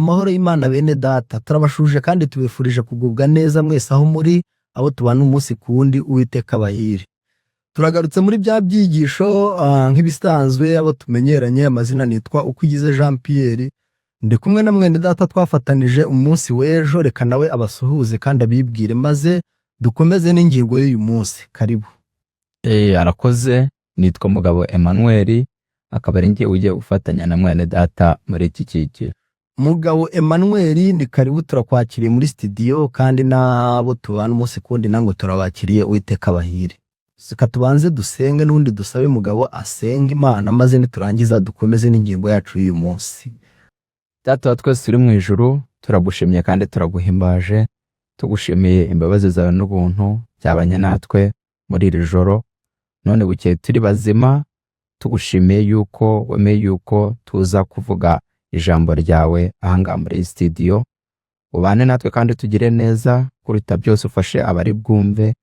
Amahoro y'Imana bene data, turabashuje kandi tubifurije kugubwa neza mwese aho muri, abo tubana umunsi ku wundi. Uwiteka abahire. Turagarutse muri bya byigisho nk'ibisanzwe abo tumenyeranye. Amazina nitwa Ukwigize Jean Pierre, ndi kumwe na mwene data twafatanije umunsi w'ejo. Reka nawe abasuhuze kandi abibwire, maze dukomeze n'ingingo y'uyu munsi. Karibu. Arakoze. Nitwa Mugabo Emmanuel, akaba ari njye ugiye gufatanya na mwene data muri iki cyiciro. Mugabo Emmanuel, ni karibu, turakwakiriye muri studio kandi nabo tubana umunsi kundi nango turabakiriye. Uwiteka abahire. Sika tubanze dusenge n'undi dusabe Mugabo asenga Imana, maze niturangiza dukomeze n'ingingo yacu y'uyu munsi. Data wa twese uri mu ijuru, turagushimye kandi turaguhimbaje. Tugushimiye imbabazi zawe n'ubuntu byabanye natwe muri iri joro. None bukeye turi bazima, tugushimiye yuko wemeye yuko tuza kuvuga ijambo ryawe ahanga muri studio. Ubane natwe kandi tugire neza, kuruta byose ufashe abari bwumve,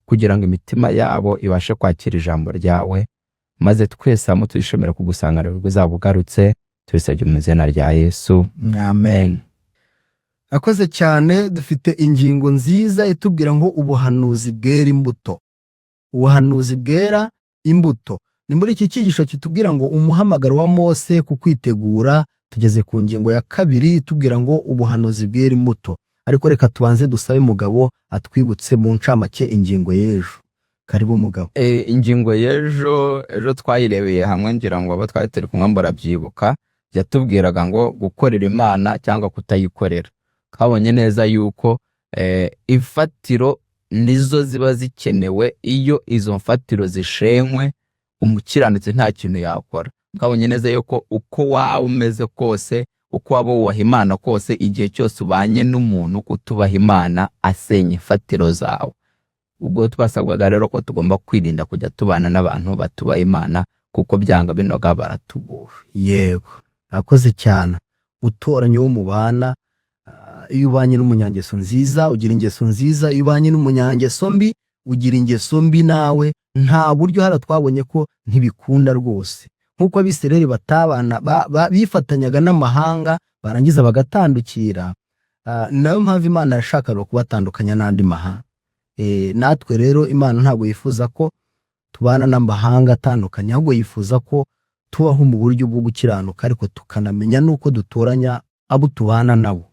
kugira ngo imitima yabo ibashe kwakira ijambo ryawe, maze twese hamwe tuyishimire kugusanganira uzabugarutse. Tubisabye mu izina rya Yesu, amen. Akoze cyane. Dufite ingingo nziza itubwira ngo ubuhanuzi bwera imbuto. Ubuhanuzi bwera imbuto. Ni muri iki cyigisho kitubwira ngo umuhamagaro wa Mose ku kwitegura. Tugeze ku ngingo ya kabiri itubwira ngo ubuhanuzi bwera imbuto. Ariko reka tubanze dusabe Mugabo atwibutse mu ncamake ingingo y'ejo. Karibu Mugabo. Ingingo y'ejo twayirebeye hamwe, ngira ngo abo twari turi kumwe murabyibuka. Yatubwiraga ngo gukorera Imana cyangwa kutayikorera. Kabonye neza yuko ifatiro nizo ziba zikenewe. Iyo izo mfatiro zishenywe, umukiranutsi nta kintu yakora. Kabonye neza yuko uko waba umeze kose, uko waba wubaha Imana kose, igihe cyose ubanye n'umuntu kutubaha Imana asenya ifatiro zawe. Ubwo twasabwaga rero ko tugomba kwirinda kujya tubana n'abantu batubaha Imana, kuko byanga binoga baratubuha. Yego, akoze cyane. Utoranye wo mubana, iyo ubanye n'umunyangeso nziza ugira ingeso nziza, iyo ubanye n'umunyangeso mbi ugira ingeso mbi nawe. Nta buryo hara twabonye ko ntibikunda rwose. Nkuko Abisirayeli batabana bifatanyaga n'amahanga barangiza bagatandukira, nayo mpamvu Imana yashakaga kubatandukanya n'andi mahanga. Natwe rero Imana ntabwo yifuza ko tubana n'amahanga atandukanye, ahubwo yifuza ko tubaho mu buryo bwo gukiranuka, ariko tukanamenya nuko dutoranya abo tubana nabo.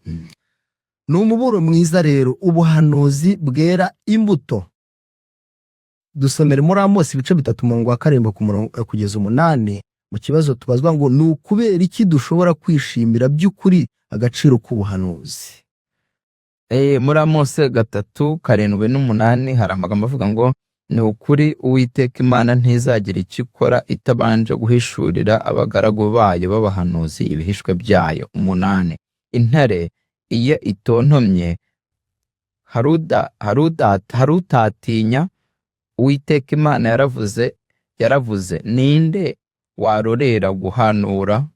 Ni umuburo mwiza rero, ubuhanuzi bwera imbuto. Dusomere muri Amosi ibice 3:7 kugeza 8. Mu kibazo tubazwa ngo ni ukubera iki dushobora kwishimira by'ukuri agaciro k'ubuhanuzi. Muri Amosi 3:7-8 hari amagambo avuga ngo ni ukuri Uwiteka Imana ntizagira icyo ikora itabanje guhishurira abagaragu bayo b'abahanuzi ibihishwe byayo. 8. Intare iyo itontomye harutatinya. Uwiteka Imana yaravuze ninde warorera guhanura?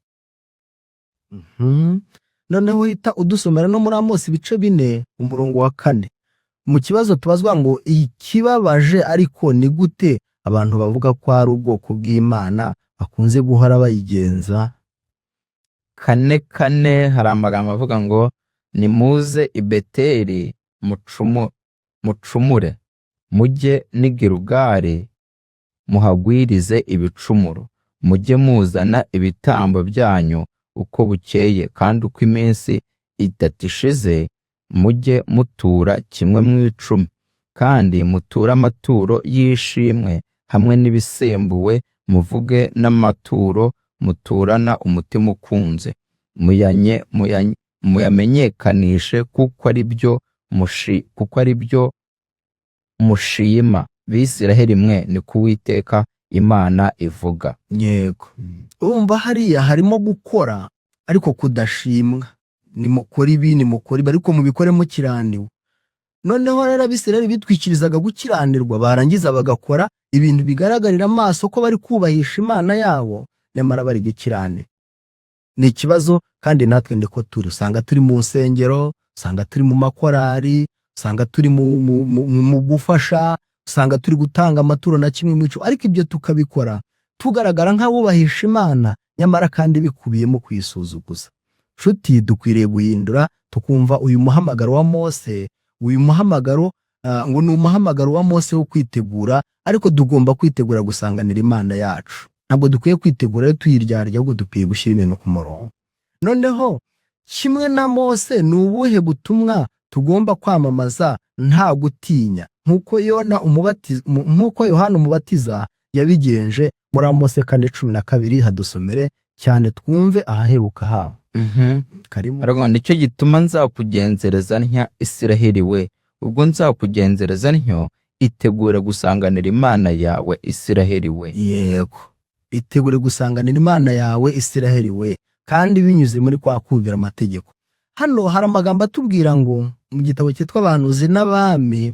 Noneho uhita udusomera no muri Amosi ibice 4:4. Mu kibazo tubazwa ngo ikibabaje ariko ni gute abantu bavuga ko ari ubwoko bw'Imana bakunze guhora bayigenza. 4:4 hari amagambo avuga ngo nimuze i Beteli mucumure, mujye n'i Gilugari muhagwirize ibicumuro, mujye muzana ibitambo byanyu uko bukeye, kandi uko iminsi 3 ishize mujye mutura kimwe mu 10, kandi muture amaturo y'ishimwe hamwe n'ibisembuwe, muvuge n'amaturo muturana umutima ukunze, muyamenyekanishe kuko ari byo mushima. Bisiraheli mwe ni Uwiteka Imana ivuga. Yego. Urumva hariya harimo gukora ariko kudashimwa. Nimukora ibi ariko mubikore mukiraniwe. Noneho rero Abisirayeli bitwikirizaga gukiranirwa, barangiza bagakora ibintu bigaragarira amaso ko bari kubahisha Imana yabo, nyamara bari gukirane. Ni ikibazo kandi natwe ndiko usanga turi mu nsengero, usanga turi mu makorari, usanga turi mu gufasha, usanga turi gutanga amaturo na kimwe mu 10, ariko ibyo tukabikora tugaragara nk'abubahisha Imana, nyamara kandi bikubiyemo kwisuzuguza. nshuti dukwiriye guhindura tukumva uyu muhamagaro wa Mose, uyu muhamagaro ngo ni umuhamagaro wa Mose wo kwitegura, ariko tugomba kwitegura gusanganira Imana yacu. Ntabwo dukwiye kwitegura tuyiryarya, ahubwo dukwiye gushyira ibintu ku murongo. Noneho kimwe na Mose, ni ubuhe butumwa tugomba kwamamaza nta gutinya, nk'uko Yohana umubatiza yabigenje muri Mose 4:12. Hadusomere cyane twumve ahaheruka habo. Karimo ariko nicyo gituma nzakugenzereza ntya Isiraheli we, ubwo nzakugenzereza ntyo itegure gusanganira Imana yawe Isiraheli we. Yego, itegure gusanganira Imana yawe Isiraheli we, kandi binyuze muri kwa kumvira amategeko. Hano hari amagambo atubwira ngo mu gitabo cyitwa Abahanuzi n'Abami,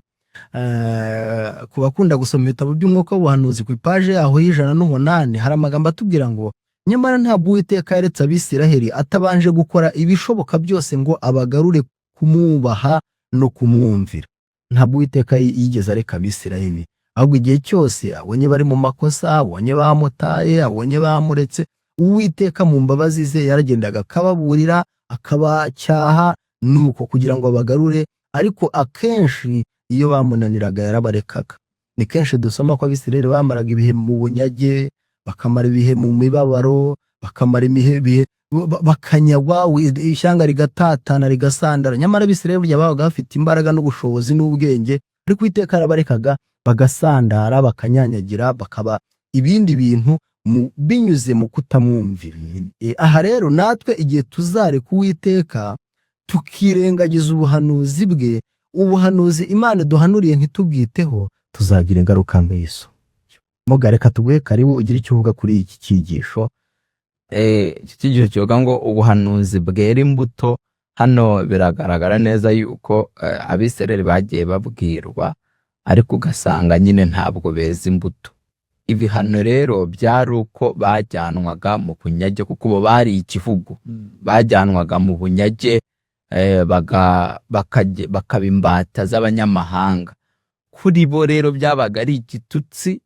ku bakunda gusoma ibitabo by'umwuka w'ubuhanuzi ku ipaje yaho y'108, hari amagambo atubwira ngo nyamara ntabwo Uwiteka yaretse Abisiraheli atabanje gukora ibishoboka byose ngo abagarure kumwubaha no kumwumvira. Ntabwo Uwiteka yigeze areka Abisiraheli, ahubwo igihe cyose abonye bari mu makosa, abonye bamutaye, abonye bamuretse, Uwiteka mu mbabazi ze yaragendaga akababurira, akabacyaha, nuko kugira ngo abagarure. Ariko akenshi iyo bamunaniraga yarabarekaga. Ni kenshi dusoma ko Abisiraheli bamaraga ibihe mu bunyage, bakamara ibihe mu mibabaro, bakamara ibihe bakanyagwa, ishyanga rigatatana rigasandara. Nyamara Abisiraheli babaga bafite imbaraga n'ubushobozi n'ubwenge, ariko Uwiteka arabarekaga bagasandara, bakanyanyagira, bakaba ibindi bintu binyuze mu kutamwumvira. Aha rero natwe igihe tuzareka Uwiteka tukirengagiza ubuhanuzi bwe, ubuhanuzi Imana duhanuriye ntitubwiteho, tuzagira ingaruka nk'izo. Mugareka tuguhe karibu ugire icyo uvuga kuri iki cyigisho. Iki cyigisho kivuga ngo ubuhanuzi bwera imbuto. Hano biragaragara neza yuko Abisiraheli bagiye babwirwa, ariko ugasanga nyine ntabwo beza imbuto. Ibihano rero byari uko bajyanwaga mu bunyage, kuko bo bari igihugu, bajyanwaga mu bunyage, bakaba imbata z'abanyamahanga. Kuri bo rero byabaga ari igitutsi,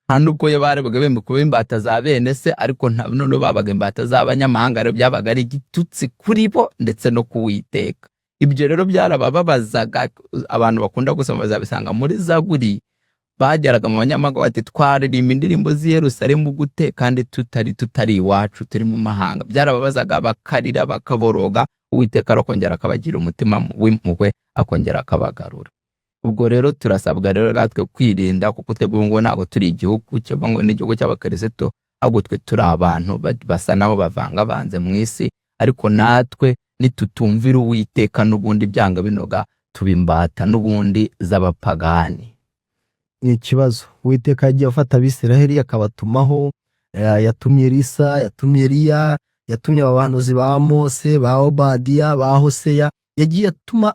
nta nubwo barebaga bemeye kuba imbata za bene se, ariko none babaga imbata z'abanyamahanga, rero byabaga ari igitutsi kuri bo ndetse no kuwiteka. Ibyo rero byarababazaga. Abantu bakunda gusoma bazabisanga muri Zaburi, bageraga mu banyamahanga bati twaririmba indirimbo z'i Yerusalemu gute kandi tutari iwacu, turi mu mahanga. Byarababazaga, bakarira, bakaboroga, Uwiteka akongera akabagira umutima w'impuhwe, akongera akabagarura. Ubwo rero turasabwa rero natwe kwirinda, kuko twebwe ngo ntabwo turi igihugu cyangwa ngo n'igihugu cy'abakristo, ahubwo twe turi abantu basa nabo bavangavanze mu isi. Ariko natwe nitutumvira Uwiteka, n'ubundi byanga binoga tubimbata n'ubundi z'abapagani. Ni ikibazo. Uwiteka yagiye afata Abisiraheli akabatumaho, yatumye Elisa, yatumye Eliya, yatumye abahanuzi ba Mose, ba Obadiya, ba Hoseya, yagiye atuma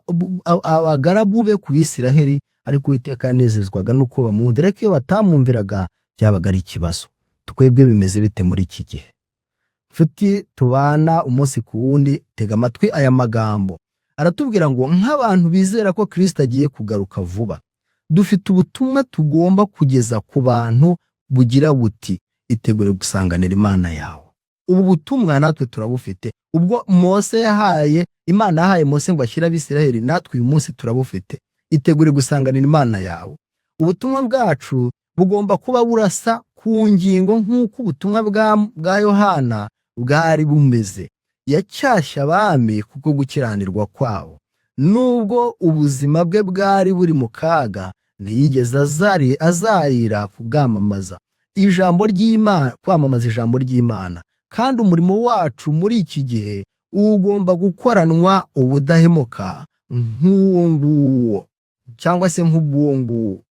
abagaragu be ku Bisiraheli, ariko Uwiteka yanezezwaga nuko bamwumvira. Ariko iyo batamwumviraga byabaga ari ikibazo. Twebwe bimeze bite muri iki gihe? Nshuti tubana umunsi ku wundi, tega amatwi aya magambo. Aratubwira ngo nk'abantu bizera ko Kristo agiye kugaruka vuba, dufite ubutumwa tugomba kugeza ku bantu bugira buti itegure gusanganira Imana yawe. Ubu butumwa natwe turabufite. Ubwo Imana yahaye Mose ngo ashyire Abisiraheli, natwe uyu munsi turabufite. Itegure gusanganira Imana yawe. Ubutumwa bwacu bugomba kuba burasa ku ngingo nk'uko ubutumwa bwa Yohana bwari bumeze. Yacyashya abami kuko gukiranirwa kwabo. Nubwo ubuzima bwe bwari buri mu kaga, ntiyigeze azarira kubwamamaza ijambo ry'Imana, kwamamaza ijambo ry'Imana. Kandi umurimo wacu muri iki gihe ugomba gukoranwa ubudahemuka nk'uwo nguwo, cyangwa se nk'ubwo nguwo,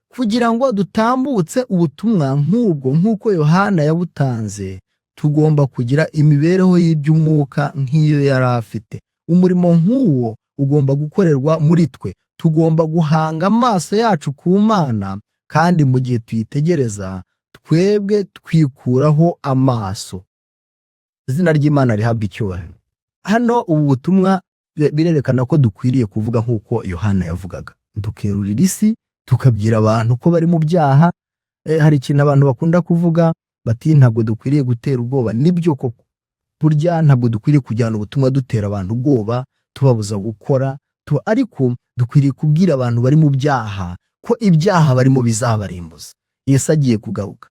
kugira ngo dutambutse ubutumwa nk'ubwo nk'uko Yohana yabutanze. Tugomba kugira imibereho y'iby'umwuka nk'iyo yari afite. Umurimo nk'uwo ugomba gukorerwa muri twe. Tugomba guhanga amaso yacu ku Mana, kandi mu gihe tuyitegereza twebwe twikuraho amaso. Izina ry'Imana rihabwa icyubahiro. Hano ubu butumwa birerekana ko dukwiriye kuvuga nk'uko Yohana yavugaga, dukerurira isi, tukabwira abantu ko bari mu byaha. Hari ikintu abantu bakunda kuvuga bati ntabwo dukwiriye gutera ubwoba. Nibyo koko, burya ntabwo dukwiriye kujyana ubutumwa dutera abantu ubwoba tubabuza gukora, ariko dukwiriye kubwira abantu bari mu byaha ko ibyaha barimo bizabarimbuza. Yesu agiye kugaruka.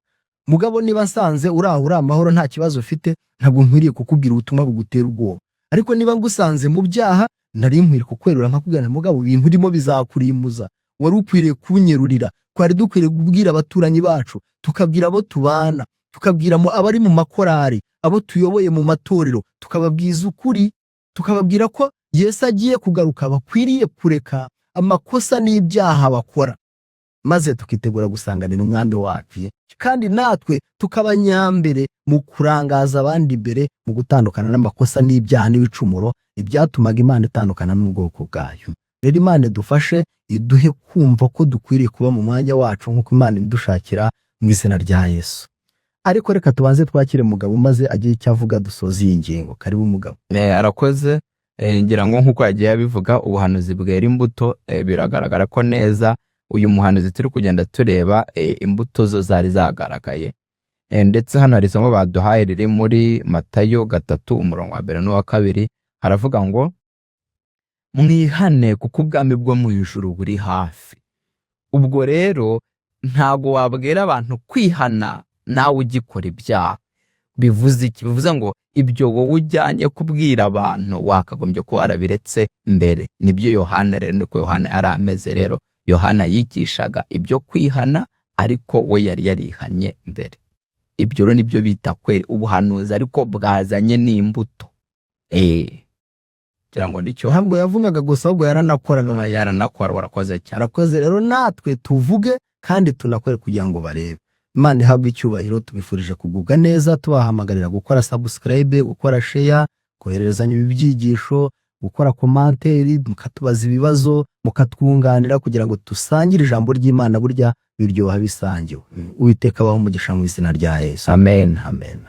Mugabo, niba nsanze uri amahoro nta kibazo ufite, ntabwo nkwiriye kukubwira ubutumwa bugutera ubwoba. Ariko niba ngusanze mu byaha, nari nkwiriye kukwerura nkakubwira, mugabo, ibintu urimo bizakurimbuza, wari ukwiriye kunyerurira. Twari dukwiriye kubwira abaturanyi bacu, tukabwira abo tubana, tukabwira abari mu makorari, abo tuyoboye mu matorero, tukababwiza ukuri, tukababwira ko Yesu agiye kugaruka, bakwiriye kureka amakosa n'ibyaha bakora, maze tukitegura gusanganira umwami wacu, kandi natwe tukaba nyambere mu kurangaza abandi imbere mu gutandukana n'amakosa n'ibyaha n'ibicumuro ibyatumaga Imana itandukana n'ubwoko bwayo. Rero Imana idufashe, iduhe kumva ko dukwiriye kuba mu mwanya wacu nk'uko Imana idushakira, mu izina rya Yesu. Ariko reka tubanze twakire Mugabo maze agiye icyo avuga dusoza iyi ngingo. Karibu Mugabo. Arakoze. Ngira ngo nk'uko yagiye abivuga, ubuhanuzi bwera imbuto. Biragaragara ko neza uyu muhanuzi turi kugenda tureba imbuto zo zari zagaragaye. Ndetse hano hari isomo baduhaye riri muri Matayo 3:1-2. Haravuga ngo mwihane kuko ubwami bwo mu ijuru buri hafi. Ubwo rero ntago wabwira abantu kwihana nawe ugikora ibyaha. Bivuze iki? Bivuze ngo ibyo wowe ujyanye kubwira abantu wakagombye ko warabiretse mbere. Nibyo Yohana rero, niko Yohana yari ameze. Rero Yohana yigishaga ibyo kwihana, ariko we yari yarihanye mbere. Ibyo rero nibyo bita kwera ubuhanuzi, ariko bwazanye n'imbuto. Kugira ngo nicyo ntabwo yavugaga gusa, ahubwo yaranakora. Warakoze cyane. Arakoze. Rero natwe tuvuge kandi tunakore kugira ngo barebe. Imana ihabwe icyubahiro. Tubifurije kugubwa neza, tubahamagarira gukora subscribe, gukora share, kohererezanya ibyigisho, gukora komanteri, mukatubaza ibibazo, mukatwunganira kugira ngo dusangire ijambo ry'Imana. Burya biryoha bisangiwe. Uwiteka abahe umugisha mu izina rya Yesu. Amen. Amen.